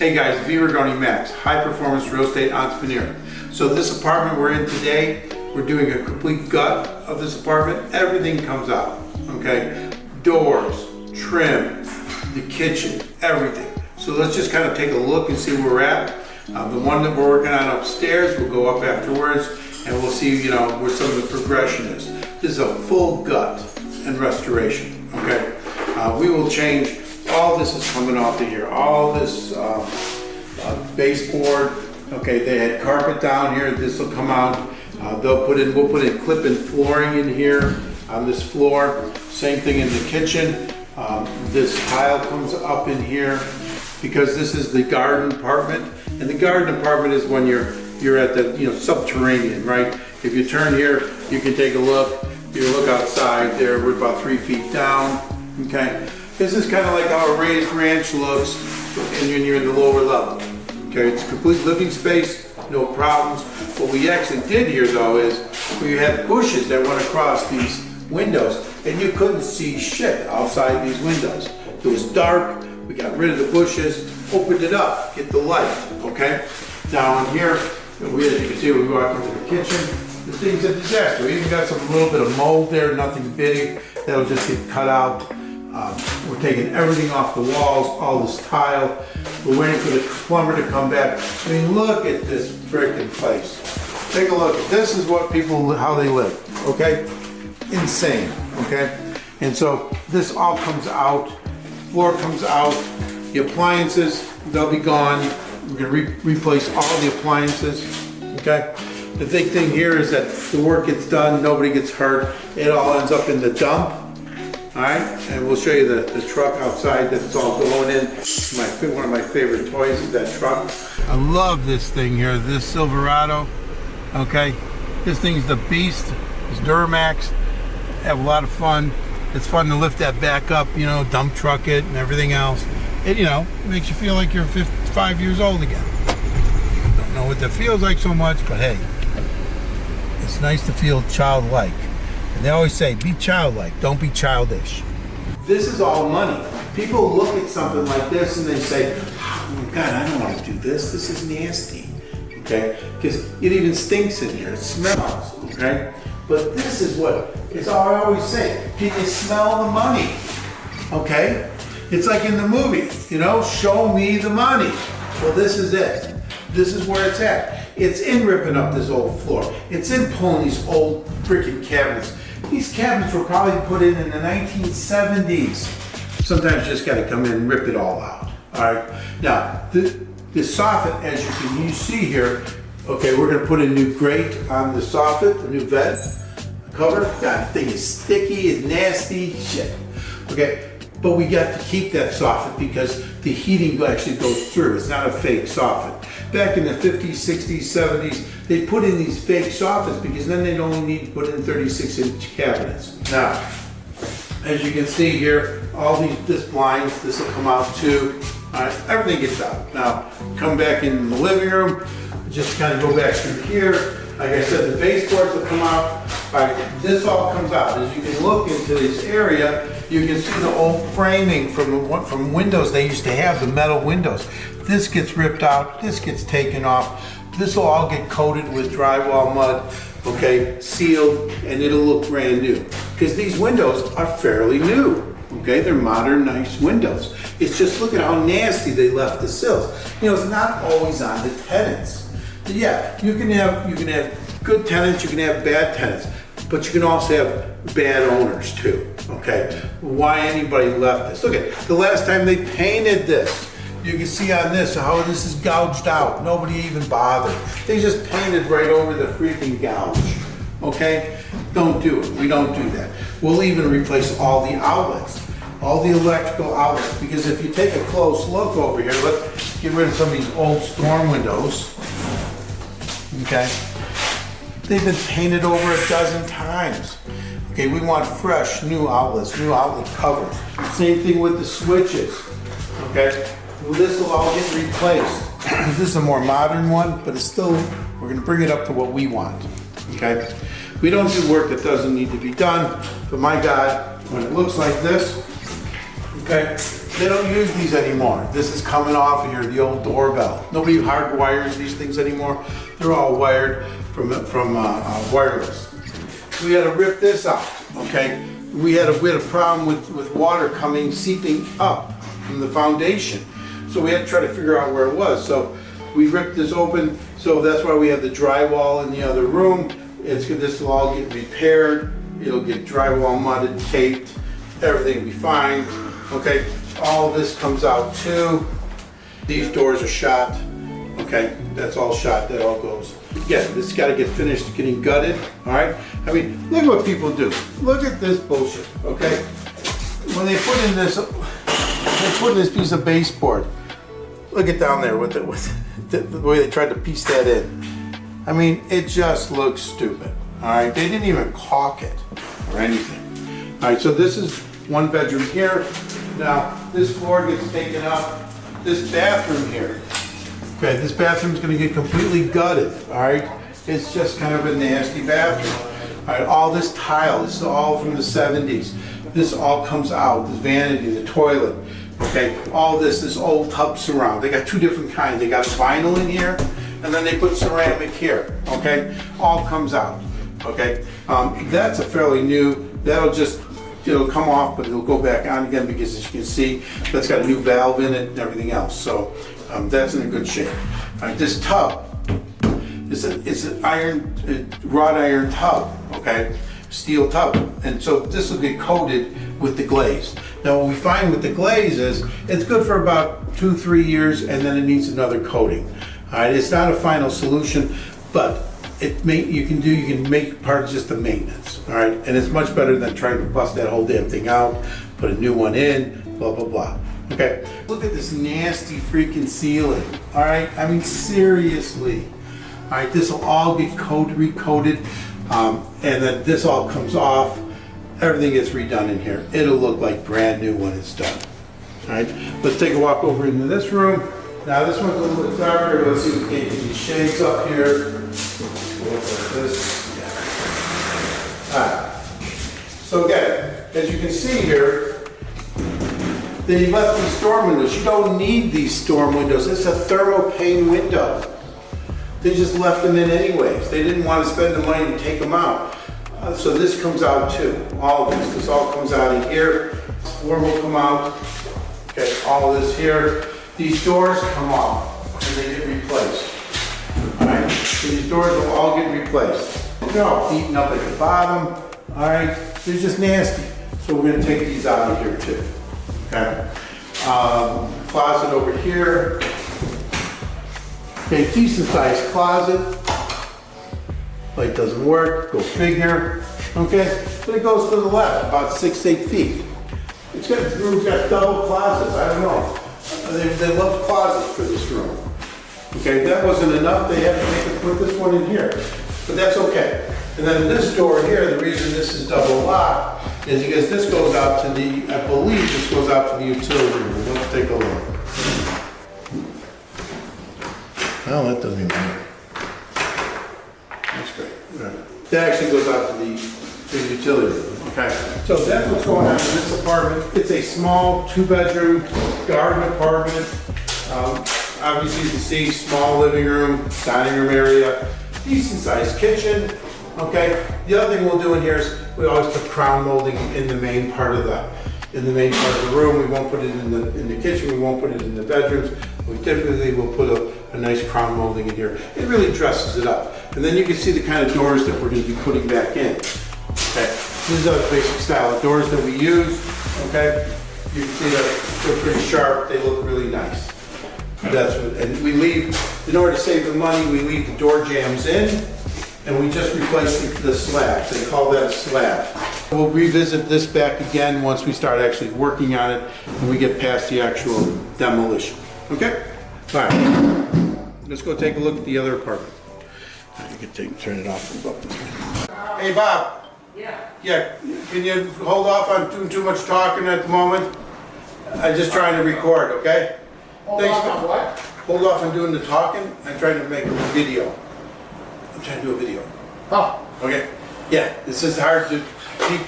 Hey guys, V. Regoni Max, high performance real estate entrepreneur. So this apartment we're in today, we're doing a complete gut of this apartment. Everything comes out, okay? Doors, trim, the kitchen, everything. So let's just kind of take a look and see where we're at. The one that we're working on upstairs, we'll go up afterwards and we'll see, where some of the progression is. This is a full gut and restoration, okay? We will change. All this is coming off of here. All this baseboard. Okay, they had carpet down here. This will come out. We'll put in clip-in flooring in here on this floor. Same thing in the kitchen. This tile comes up in here because this is the garden apartment. And the garden apartment is when you're at the subterranean, right? If you turn here, you can take a look. You look outside there. We're about 3 feet down. Okay. This is kind of like how a raised ranch looks and you're in the lower level. Okay, it's a complete living space, no problems. What we actually did here though is we had bushes that went across these windows and you couldn't see shit outside these windows. It was dark, we got rid of the bushes, opened it up, get the light, okay? Down here, as you can see, we walk into the kitchen, the thing's a disaster. We even got some little bit of mold there, nothing big, that'll just get cut out. We're taking everything off the walls, all this tile. We're waiting for the plumber to come back. I mean, look at this freaking place. Take a look. This is what people, how they live, okay? Insane, okay? And so this all comes out, floor comes out, the appliances, they'll be gone. We're gonna replace all the appliances, okay? The big thing here is that the work gets done, nobody gets hurt. It all ends up in the dump. All right, and we'll show you the truck outside that it's all going in. One of my favorite toys is that truck. I love this thing here, this Silverado, okay? This thing's the beast, it's Duramax. Have a lot of fun. It's fun to lift that back up, dump truck it and everything else. It, makes you feel like you're 55 years old again. Don't know what that feels like so much, but hey, it's nice to feel childlike. And they always say, be childlike, don't be childish. This is all money. People look at something like this and they say, oh my God, I don't want to do this. This is nasty, okay? Because it even stinks in here, it smells, okay? But this is what, it's all I always say, can you smell the money, okay? It's like in the movie, show me the money. Well, this is it. This is where it's at. It's in ripping up this old floor. It's in pulling these old freaking cabinets. These cabinets were probably put in the 1970s. Sometimes you just got to come in and rip it all out. All right. Now, the soffit, as you see here, okay, we're going to put a new grate on the soffit, a new vent cover. That thing is sticky, it's nasty, shit. Okay. But we got to keep that soffit because the heating actually goes through. It's not a fake soffit. Back in the 50s, 60s, 70s, they put in these fake soffits because then they'd only need to put in 36-inch cabinets. Now, as you can see here, all this blinds, this will come out too. All right, everything gets out. Now, come back in the living room, just kind of go back through here. Like I said, the baseboards will come out. All right, this all comes out. As you can look into this area, you can see the old framing from windows they used to have, the metal windows. This gets ripped out, this gets taken off. This will all get coated with drywall mud, okay, sealed, and it'll look brand new. Because these windows are fairly new, okay? They're modern, nice windows. It's just look at how nasty they left the sills. It's not always on the tenants. Yeah, you can have good tenants, you can have bad tenants, but you can also have bad owners too, okay? Why anybody left this? Look at the last time they painted this. You can see on this how this is gouged out. Nobody even bothered. They just painted right over the freaking gouge, okay? Don't do it, we don't do that. We'll even replace all the outlets, all the electrical outlets, because if you take a close look over here, let's get rid of some of these old storm windows, okay? They've been painted over a dozen times. Okay, we want fresh, new outlets, new outlet covers. Same thing with the switches, okay? Well, this will all get replaced. This is a more modern one, but it's still, we're gonna bring it up to what we want, okay? We don't do work that doesn't need to be done, but my God, when it looks like this, okay, They don't use these anymore. This is coming off of here, the old doorbell. Nobody hardwires these things anymore. They're all wired from wireless. We had to rip this out, okay? We had a problem with water seeping up from the foundation. So we had to try to figure out where it was. So we ripped this open. So that's why we have the drywall in the other room. This will all get repaired. It'll get drywall mudded, taped. Everything will be fine. Okay, all this comes out too. These doors are shot. Okay, that's all shot. That all goes. Yeah, this has got to get finished getting gutted. All right. I mean, look at what people do. Look at this bullshit. Okay. When they put in this piece of baseboard. Look at down there with the way they tried to piece that in. I mean, it just looks stupid. All right. They didn't even caulk it or anything. All right. So this is one bedroom here. Now this floor gets taken up. This bathroom here. Okay, this bathroom is going to get completely gutted, all right? It's just kind of a nasty bathroom. All right, all this tile, this is all from the 70s. This all comes out, this vanity, the toilet, okay? All this old tub surround. They got two different kinds. They got vinyl in here, and then they put ceramic here, okay? All comes out, okay? That's a fairly new, it'll come off, but it'll go back on again because as you can see, that's got a new valve in it and everything else. So that's in a good shape. All right, this tub, it's an wrought iron tub, okay? Steel tub. And so this will get coated with the glaze. Now what we find with the glaze is it's good for about 2-3 years and then it needs another coating. All right, it's not a final solution, but you can make part of just the maintenance, all right? And it's much better than trying to bust that whole damn thing out, put a new one in, blah, blah, blah. Okay, look at this nasty freaking ceiling, all right? I mean, seriously. All right, this will all get recoated, and then this all comes off. Everything gets redone in here. It'll look like brand new when it's done. All right, let's take a walk over into this room. Now this one's a little bit darker. Let's see if we can get these shades up here. Like this. Yeah. All right. So again, as you can see here, they left these storm windows. You don't need these storm windows. It's a thermopane window. They just left them in anyways. They didn't want to spend the money to take them out. So this comes out too. All of this. This all comes out in here. This floor will come out. Okay, all of this here. These doors come off and they get replaced. Alright, so these doors will all get replaced. They're all beaten up at the bottom. Alright, they're just nasty. So we're going to take these out of here too. Okay. Closet over here. Okay, decent sized closet. Light doesn't work, go figure. Okay, but it goes to the left, about 6-8 feet. The room's got double closets, I don't know. They love closets for this room. Okay, that wasn't enough, they had to put this one in here. But that's okay. And then this door here, the reason this is double locked is because this goes out to the, I believe this goes out to the utility room. Let's take a look. Well, that doesn't even matter. That's great. Right. That actually goes out to the utility room. Okay. So that's what's going on in this apartment. It's a small 2-bedroom garden apartment. Obviously you can see small living room, dining room area, decent sized kitchen. Okay. The other thing we'll do in here is we always put crown molding in the main part of the room. We won't put it in the kitchen. We won't put it in the bedrooms. We typically will put a nice crown molding in here. It really dresses it up. And then you can see the kind of doors that we're going to be putting back in. Okay. These are the basic style of doors that we use. Okay. You can see that they're pretty sharp. They look really nice. That's what, and we leave, in order to save the money, we leave the door jambs in, and we just replace the slabs. They call that a slab. We'll revisit this back again once we start actually working on it, and we get past the actual demolition. Okay? All right. Let's go take a look at the other apartment. You can turn it off. Hey, Bob. Yeah. Yeah, can you hold off on doing too much talking at the moment? I'm just trying to record, okay? Hold off on what? Hold off on doing the talking. I'm trying to make a video. I'm trying to do a video. Oh. Okay? Yeah, it's just hard to keep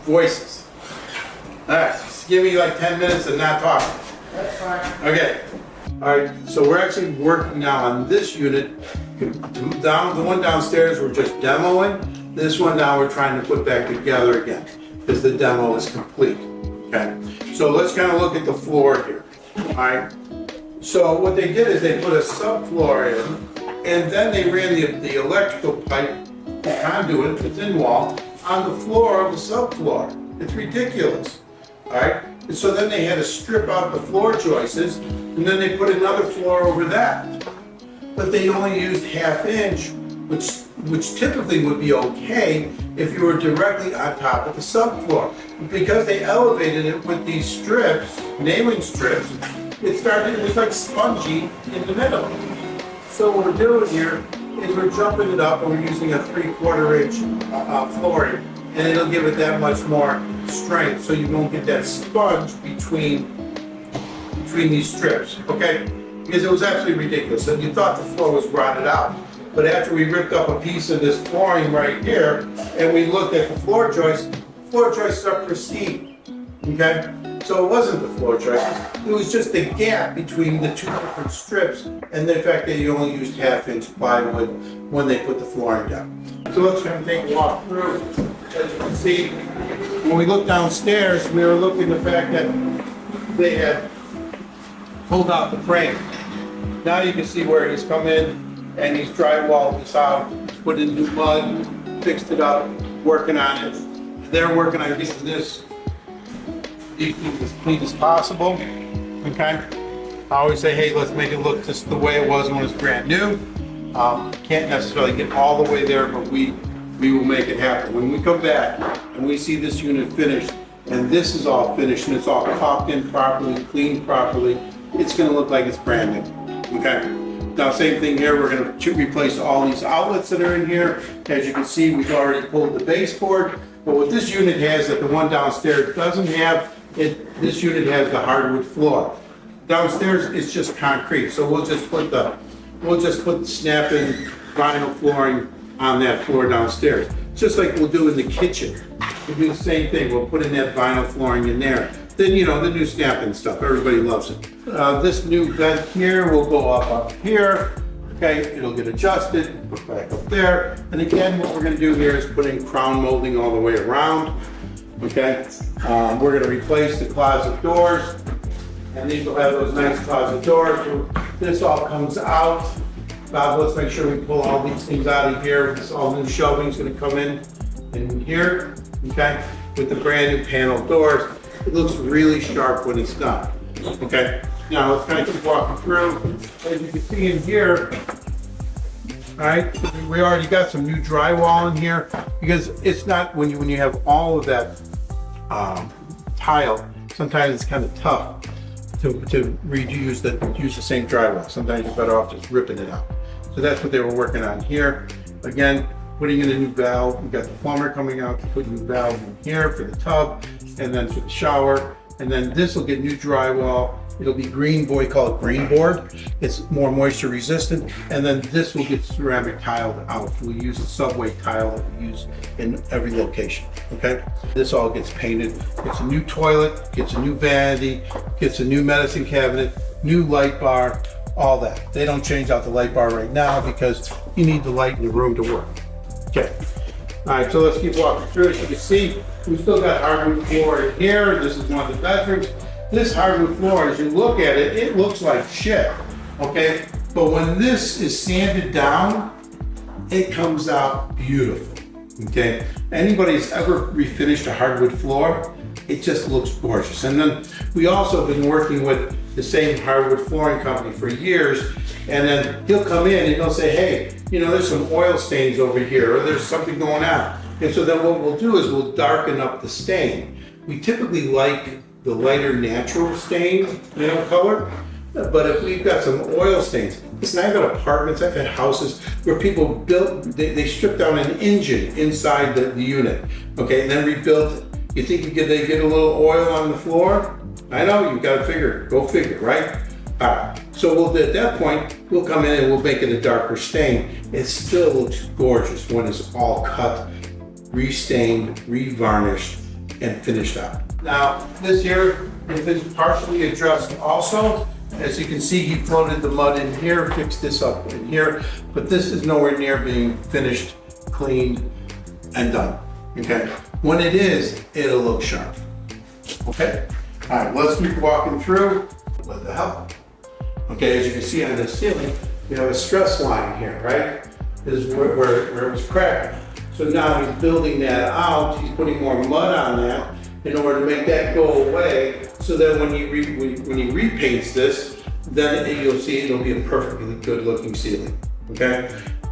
voices. All right. give me like 10 minutes and not talk. That's fine. Okay. All right, so we're actually working now on this unit. The one downstairs we're just demoing. This one now we're trying to put back together again because the demo is complete. Okay, so let's kind of look at the floor here. All right, so what they did is they put a subfloor in, and then they ran the electrical pipe, the conduit, the thin wall, on the floor of the subfloor. It's ridiculous. All right, and so then they had to strip out the floor joists, and then they put another floor over that. But they only used 1/2 inch, which typically would be okay if you were directly on top of the subfloor. Because they elevated it with these strips, nailing strips, it was like spongy in the middle. So what we're doing here is we're jumping it up and we're using a 3/4 inch flooring, and it'll give it that much more strength so you won't get that sponge between these strips, okay? Because it was absolutely ridiculous. And you thought the floor was rotted out. But after we ripped up a piece of this flooring right here and we looked at the floor joists are pristine, okay? So it wasn't the floor joists, it was just the gap between the two different strips and the fact that you only used 1/2 inch plywood when they put the flooring down. So let's kind of take a walk through. As you can see, when we looked downstairs, we were looking at the fact that they had pulled out the frame. Now you can see where he's come in and he's drywalled this out, put in new mud, fixed it up, working on it. They're working on getting these things as clean as possible, okay? I always say, hey, let's make it look just the way it was when it was brand new. Can't necessarily get all the way there, but we will make it happen. When we come back and we see this unit finished, and this is all finished and it's all caulked in properly, cleaned properly, it's gonna look like it's brand new, okay? Now, same thing here, we're gonna replace all these outlets that are in here. As you can see, we've already pulled the baseboard, but what this unit has that the one downstairs doesn't have, this unit has the hardwood floor. Downstairs, it's just concrete, so we'll just put the snap-in vinyl flooring on that floor downstairs. Just like we'll do in the kitchen. We'll do the same thing, we'll put in that vinyl flooring in there. Then, you know, the new snap-in stuff, everybody loves it. This new bed here will go up here, okay? It'll get adjusted, put back up there. And again, what we're gonna do here is put in crown molding all the way around, okay? We're gonna replace the closet doors, and these will have those nice closet doors. This all comes out. Bob, let's make sure we pull all these things out of here. This all new shelving is gonna come in here, okay? With the brand new panel doors. It looks really sharp when it's done, okay? Now let's kind of keep walking through. As you can see in here, all right, we already got some new drywall in here because it's not, when you have all of that tile, sometimes it's kind of tough to use the same drywall. Sometimes you're better off just ripping it out. So that's what they were working on here. Again, putting in a new valve. We got the plumber coming out to put a new valve in here for the tub and then for the shower. And then this will get new drywall. It'll be green, we call it green board. It's more moisture resistant. And then this will get ceramic tiled out. We'll use the subway tile that we use in every location, okay? This all gets painted. Gets a new toilet, gets a new vanity, gets a new medicine cabinet, new light bar, all that. They don't change out the light bar right now because you need the light in the room to work. Okay. All right, so let's keep walking through. As you can see, we've still got hardwood floor in here. This is one of the bedrooms. This hardwood floor, as you look at it, it looks like shit, okay? But when this is sanded down, it comes out beautiful, okay? Anybody's ever refinished a hardwood floor, it just looks gorgeous. And then we also have been working with the same hardwood flooring company for years, and then he'll come in and he'll say, hey, you know, there's some oil stains over here, or there's something going on. And so then what we'll do is we'll darken up the stain. We typically like the lighter natural stain, you know, color. But if we've got some oil stains, listen, I've got apartments, I've had houses where people built, they stripped down an engine inside the unit, okay, and then rebuilt it. You think they get a little oil on the floor? I know, you've got to figure, go figure, right? All right, so at that point, we'll come in and we'll make it a darker stain. It still looks gorgeous when it's all cut, restained, revarnished, and finished out. Now, this here has been partially addressed also. As you can see, he floated the mud in here, fixed this up in here, but this is nowhere near being finished, cleaned, and done, okay? When it is, it'll look sharp, okay? All right, let's keep walking through. What the hell? Okay, as you can see on the ceiling, you have a stress line here, right? This is where it was cracked. So now he's building that out, he's putting more mud on that in order to make that go away, so that when he repaints this, then you'll see it'll be a perfectly good looking ceiling, okay?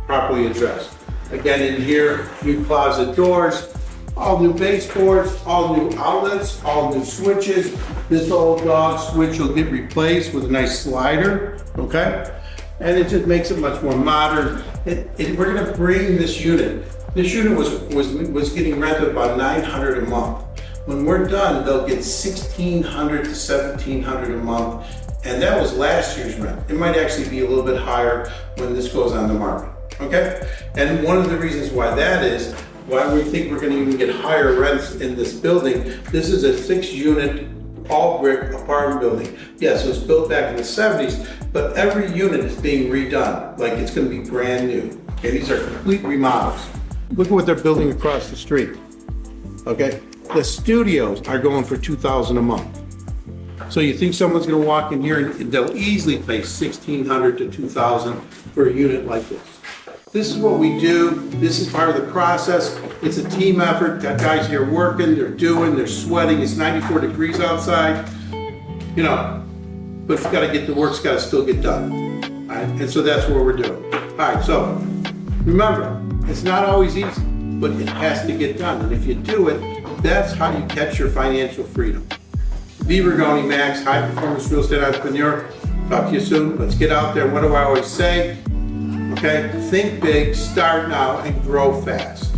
Properly addressed. Again, in here, new closet doors, all new baseboards, all new outlets, all new switches. This old dog switch will get replaced with a nice slider, okay? And it just makes it much more modern. We're gonna bring this unit. This unit was getting rented about $900 a month. When we're done, they'll get $1,600 to $1,700 a month, and that was last year's rent. It might actually be a little bit higher when this goes on the market, okay? And one of the reasons why that is, why we think we're gonna even get higher rents in this building, this is a 6-unit, all brick apartment building. Yes, it was built back in the 70s, but every unit is being redone, like it's gonna be brand new. Okay, these are complete remodels. Look at what they're building across the street, okay? The studios are going for $2,000 a month. So you think someone's gonna walk in here and they'll easily pay $1,600 to $2,000 for a unit like this. This is what we do. This is part of the process. It's a team effort. Got guys here working, they're sweating. It's 94 degrees outside, you know, but it's gotta get, the work's gotta still get done. All right? And so that's what we're doing. All right, so remember, it's not always easy, but it has to get done. And if you do it, that's how you catch your financial freedom. V. Rigoni Max, high performance real estate entrepreneur. Talk to you soon. Let's get out there. What do I always say? Okay, think big, start now, and grow fast.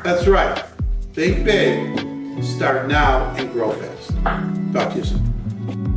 That's right. Think big, start now, and grow fast. Talk to you soon.